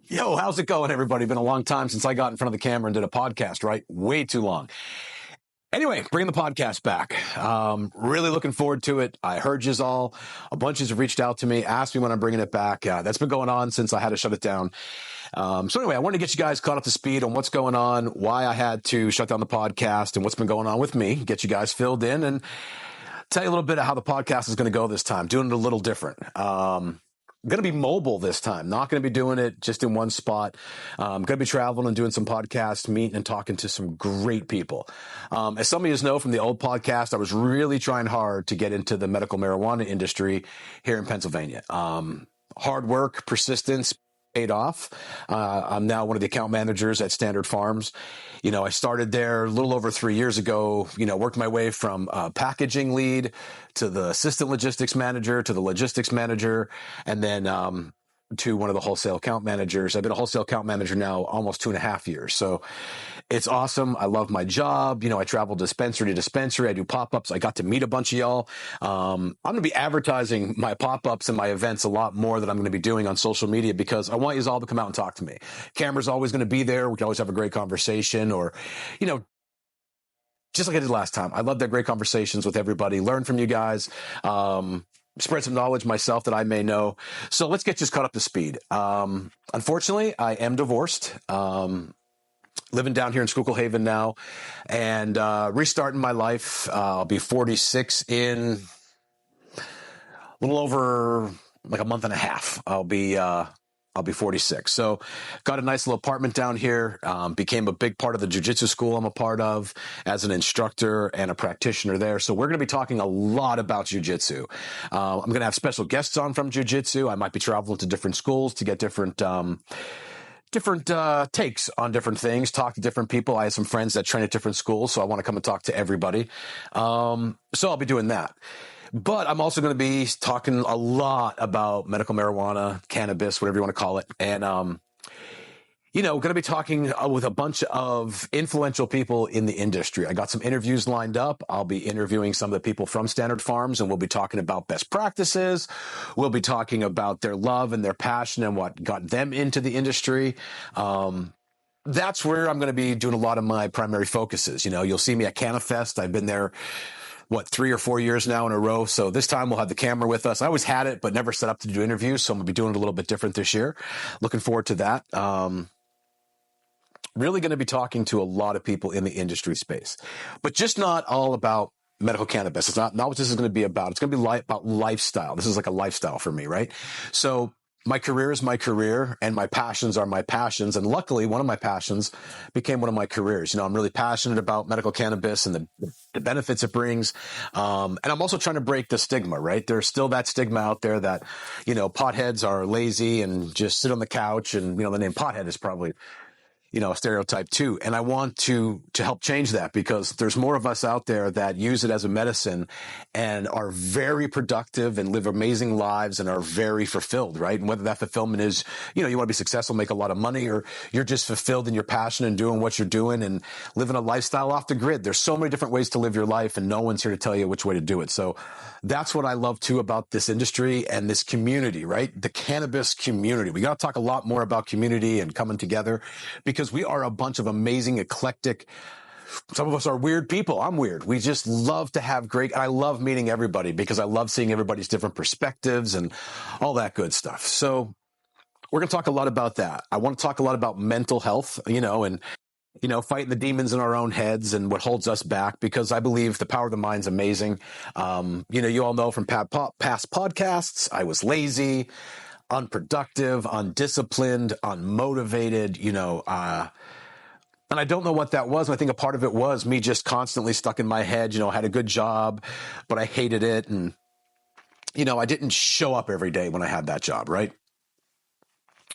Yo, how's it going, everybody? Been a long time since I got in front of the camera and did a podcast, right? Way too long. Anyway, bringing the podcast back. Really looking forward to it. I heard yous all. A bunch of you have reached out to me, asked me when I'm bringing it back. That's been going on since I had to shut it down. So anyway, I wanted to get you guys caught up to speed on what's going on, why I had to shut down the podcast, and what's been going on with me, get you guys filled in, and tell you a little bit of how the podcast is going to go this time, doing it a little different. Going to be mobile this time, not going to be doing it just in one spot. Going to be traveling and doing some podcasts, meeting and talking to some great people. As some of you know from the old podcast, I was really trying hard to get into the medical marijuana industry here in Pennsylvania. Hard work, persistence paid off. I'm now one of the account managers at Standard Farms. You know, I started there a little over 3 years ago, worked my way from packaging lead to the assistant logistics manager to the logistics manager, and then to one of the wholesale account managers. I've been a wholesale account manager now almost 2.5 years. So it's awesome. I love my job. I travel dispensary to dispensary. I do pop-ups. I got to meet a bunch of y'all. I'm going to be advertising my pop-ups and my events a lot more than I'm going to be doing on social media because I want you all to come out and talk to me. Camera's always going to be there. We can always have a great conversation or, just like I did last time. I love that great conversations with everybody, learn from you guys. Spread some knowledge myself that I may know. So let's get just caught up to speed. Unfortunately, I am divorced. Living down here in Schuylkill Haven now and restarting my life. I'll be 46 in a little over like a month and a half. I'll be 46. So got a nice little apartment down here, became a big part of the jiu-jitsu school I'm a part of as an instructor and a practitioner there. So we're going to be talking a lot about jiu-jitsu. I'm going to have special guests on from jiu-jitsu. I might be traveling to different schools to get different takes on different things, talk to different people. I have some friends that train at different schools, so I want to come and talk to everybody. So I'll be doing that. But I'm also going to be talking a lot about medical marijuana, cannabis, whatever you want to call it. And, going to be talking with a bunch of influential people in the industry. I got some interviews lined up. I'll be interviewing some of the people from Standard Farms, and we'll be talking about best practices. We'll be talking about their love and their passion and what got them into the industry. That's where I'm going to be doing a lot of my primary focuses. You'll see me at CannaFest. I've been there 3 or 4 years now in a row. So this time we'll have the camera with us. I always had it, but never set up to do interviews. So I'm going to be doing it a little bit different this year. Looking forward to that. Really going to be talking to a lot of people in the industry space, but just not all about medical cannabis. It's not what this is going to be about. It's going to be about lifestyle. This is like a lifestyle for me, right? So my career is my career and my passions are my passions. And luckily, one of my passions became one of my careers. I'm really passionate about medical cannabis and the benefits it brings. And I'm also trying to break the stigma, right? There's still that stigma out there that, potheads are lazy and just sit on the couch. And, the name pothead is probably a stereotype too. And I want to help change that because there's more of us out there that use it as a medicine and are very productive and live amazing lives and are very fulfilled, right? And whether that fulfillment is, you want to be successful, make a lot of money, or you're just fulfilled in your passion and doing what you're doing and living a lifestyle off the grid. There's so many different ways to live your life and no one's here to tell you which way to do it. So that's what I love too about this industry and this community, right? The cannabis community. We got to talk a lot more about community and coming together because we are a bunch of amazing, eclectic, some of us are weird people. I'm weird. We just love to have and I love meeting everybody because I love seeing everybody's different perspectives and all that good stuff. So we're going to talk a lot about that. I want to talk a lot about mental health, and fighting the demons in our own heads and what holds us back, because I believe the power of the mind's amazing. You all know from past podcasts, I was lazy, unproductive, undisciplined, unmotivated, and I don't know what that was. I think a part of it was me just constantly stuck in my head, had a good job, but I hated it. And, I didn't show up every day when I had that job, right?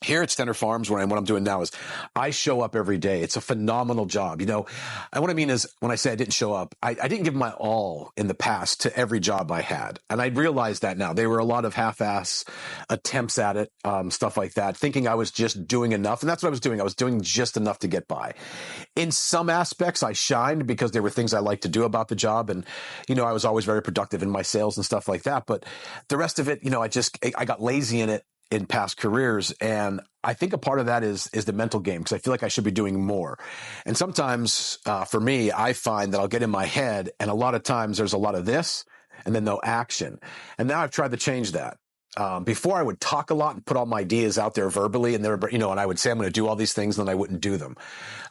Here at Standard Farms, what I'm doing now is I show up every day. It's a phenomenal job. And what I mean is when I say I didn't show up, I didn't give my all in the past to every job I had. And I realize that now. There were a lot of half-ass attempts at it, stuff like that, thinking I was just doing enough. And that's what I was doing. I was doing just enough to get by. In some aspects, I shined because there were things I liked to do about the job. And, I was always very productive in my sales and stuff like that. But the rest of it, I got lazy in it. in past careers. And I think a part of that is the mental game, because I feel like I should be doing more. And sometimes for me, I find that I'll get in my head, and a lot of times there's a lot of this and then no action. And now I've tried to change that. Before I would talk a lot and put all my ideas out there verbally, and and I would say I'm going to do all these things, and then I wouldn't do them.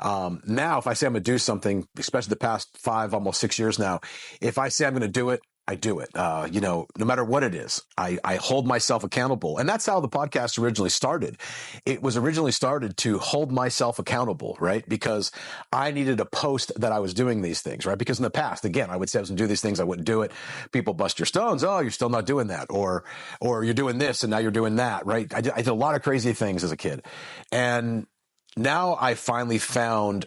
Now, if I say I'm going to do something, especially the past 5, almost 6 years now, if I say I'm going to do it, I do it. No matter what it is, I hold myself accountable. And that's how the podcast originally started. It was originally started to hold myself accountable, right? Because I needed to post that I was doing these things, right? Because in the past, again, I would say I was going to do these things, I wouldn't do it. People bust your stones. Oh, you're still not doing that. Or you're doing this and now you're doing that, right? I did a lot of crazy things as a kid. And now I finally found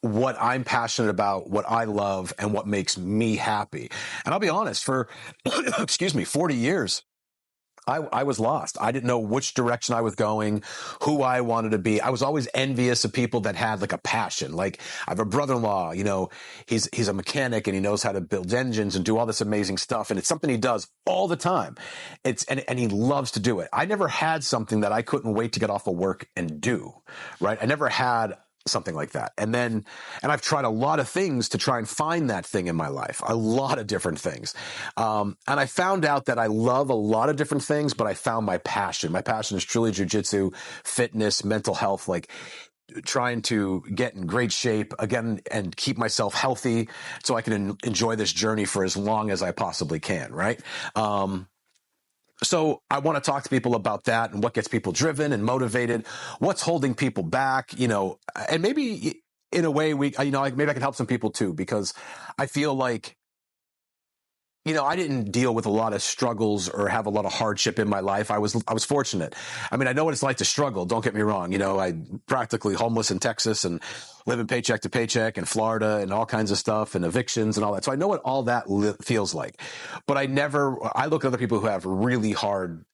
what I'm passionate about, what I love, and what makes me happy. And I'll be honest, for, 40 years, I was lost. I didn't know which direction I was going, who I wanted to be. I was always envious of people that had like a passion. Like I have a brother-in-law, he's a mechanic and he knows how to build engines and do all this amazing stuff. And it's something he does all the time. And he loves to do it. I never had something that I couldn't wait to get off of work and do, right? I never had something like that. And I've tried a lot of things to try and find that thing in my life, a lot of different things. And I found out that I love a lot of different things, but I found my passion. My passion is truly jujitsu, fitness, mental health, like trying to get in great shape again and keep myself healthy so I can enjoy this journey for as long as I possibly can. Right. So I want to talk to people about that and what gets people driven and motivated, what's holding people back, and maybe in a way maybe I can help some people too, because I feel like, I didn't deal with a lot of struggles or have a lot of hardship in my life. I was fortunate. I mean, I know what it's like to struggle. Don't get me wrong. I'm practically homeless in Texas and living paycheck to paycheck in Florida and all kinds of stuff and evictions and all that. So I know what all that feels like. But I look at other people who have really hard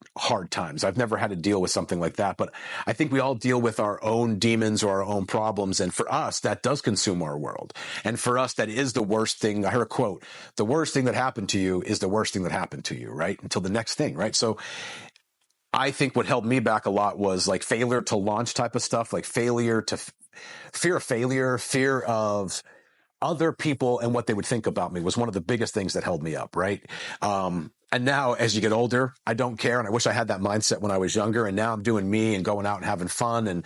times. I've never had to deal with something like that. But I think we all deal with our own demons or our own problems. And for us, that does consume our world. And for us, that is the worst thing. I heard a quote, the worst thing that happened to you is the worst thing that happened to you, right? Until the next thing, right? So I think what held me back a lot was like failure to launch type of stuff, like fear of failure, fear of other people and what they would think about me was one of the biggest things that held me up, right? And now as you get older, I don't care. And I wish I had that mindset when I was younger. And now I'm doing me and going out and having fun. And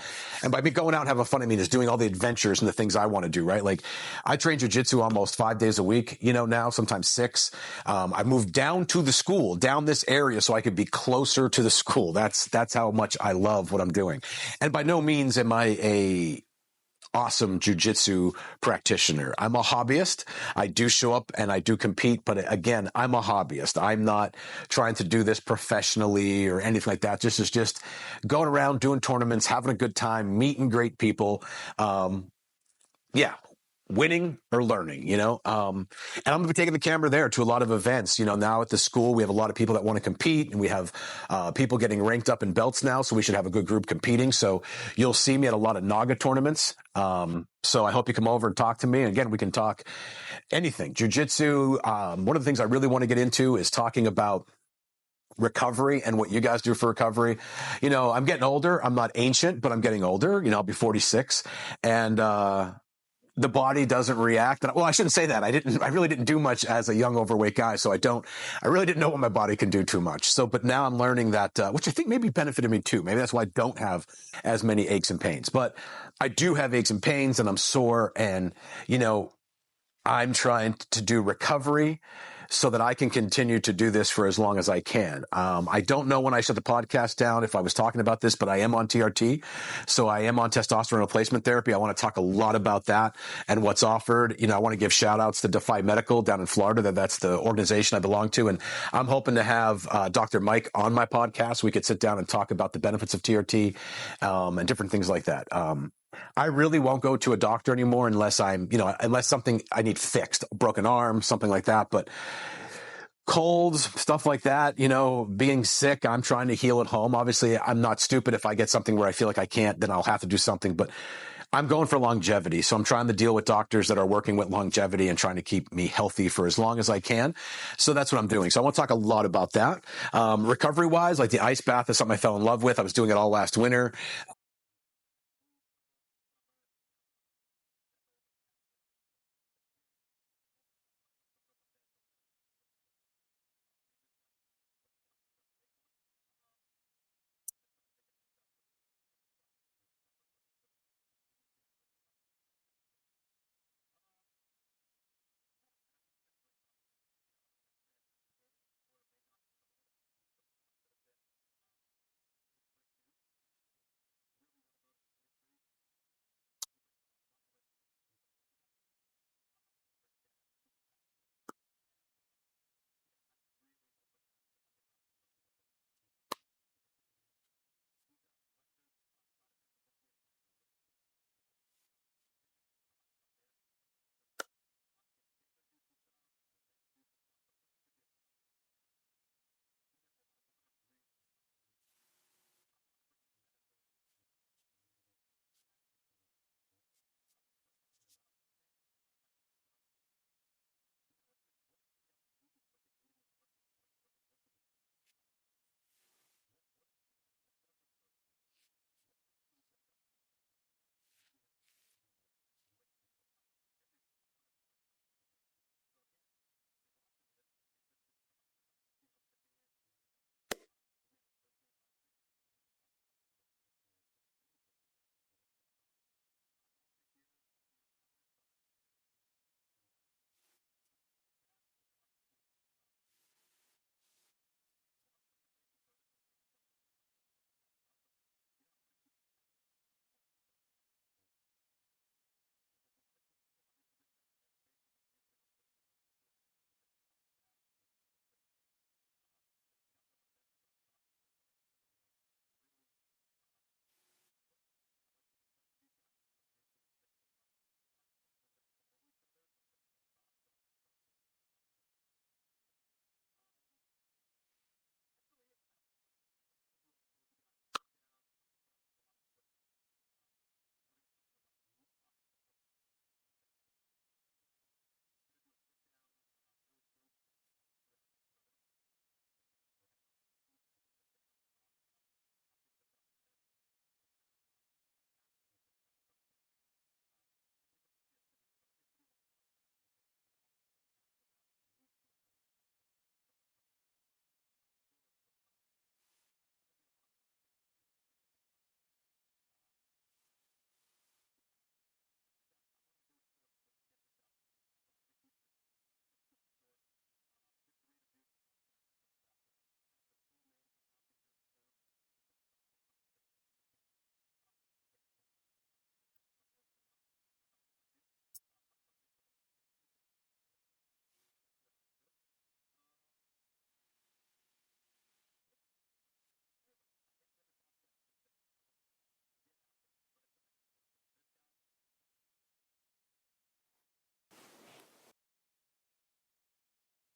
by me going out and having fun, I mean, is doing all the adventures and the things I want to do, right? Like I train jujitsu almost 5 days a week, now, sometimes 6. I moved down to the school, down this area so I could be closer to the school. That's how much I love what I'm doing. And by no means am I a awesome jujitsu practitioner. I'm a hobbyist. I do show up and I do compete, but again, I'm a hobbyist. I'm not trying to do this professionally or anything like that. This is just going around doing tournaments, having a good time, meeting great people. Winning or learning, and I'm going to be taking the camera there to a lot of events. Now at the school, we have a lot of people that want to compete, and we have people getting ranked up in belts now, so we should have a good group competing. So you'll see me at a lot of NAGA tournaments. So I hope you come over and talk to me. And again, we can talk anything. Jiu-jitsu, one of the things I really want to get into is talking about recovery and what you guys do for recovery. I'm getting older. I'm not ancient, but I'm getting older. I'll be 46. And the body doesn't react. Well, I shouldn't say that. I really didn't do much as a young overweight guy. So I really didn't know what my body can do too much. So, but now I'm learning that, which I think maybe benefited me too. Maybe that's why I don't have as many aches and pains, but I do have aches and pains and I'm sore and, I'm trying to do recovery so that I can continue to do this for as long as I can. I don't know when I shut the podcast down if I was talking about this, but I am on TRT. So I am on testosterone replacement therapy. I want to talk a lot about that and what's offered. I want to give shout outs to Defy Medical down in Florida. That's the organization I belong to. And I'm hoping to have Dr. Mike on my podcast. We could sit down and talk about the benefits of TRT and different things like that. I really won't go to a doctor anymore unless unless something I need fixed, a broken arm, something like that. But colds, stuff like that, being sick, I'm trying to heal at home. Obviously, I'm not stupid. If I get something where I feel like I can't, then I'll have to do something. But I'm going for longevity. So I'm trying to deal with doctors that are working with longevity and trying to keep me healthy for as long as I can. So that's what I'm doing. So I want to talk a lot about that. Recovery wise, like the ice bath is something I fell in love with. I was doing it all last winter.